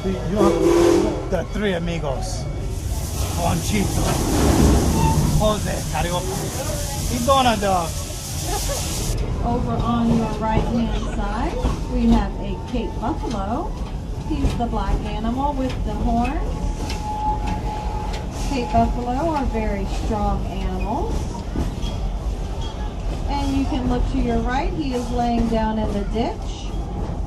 You have the three amigos. Conchito, Jose, Carioca, and Donald. Over on your right-hand side, we have a Cape Buffalo. He's the black animal with the horns. Cape Buffalo are very strong animals. And you can look to your right, he is laying down in the ditch.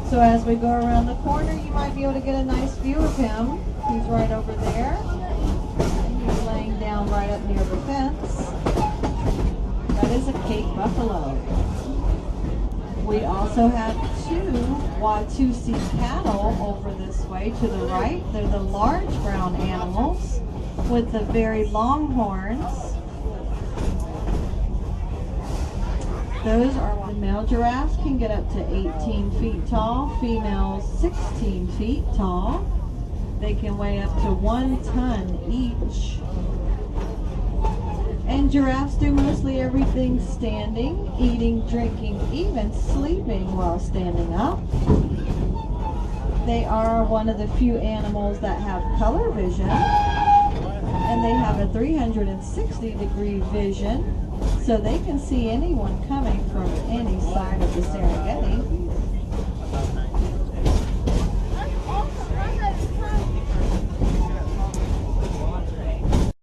So as we go around the corner, you might be able to get a nice view of him. He's right over there. And he's laying down right up near the fence. That is a Cape Buffalo. We also have two Watusi cattle over this way to the right. They're the large brown animals with the very long horns. Those are the male giraffes can get up to 18 feet tall, females 16 feet tall. They can weigh up to 1 ton each. And giraffes do mostly everything standing, eating, drinking, even sleeping while standing up. They are one of the few animals that have color vision, and they have a 360-degree vision, so they can see anyone coming from any side of the Serengeti.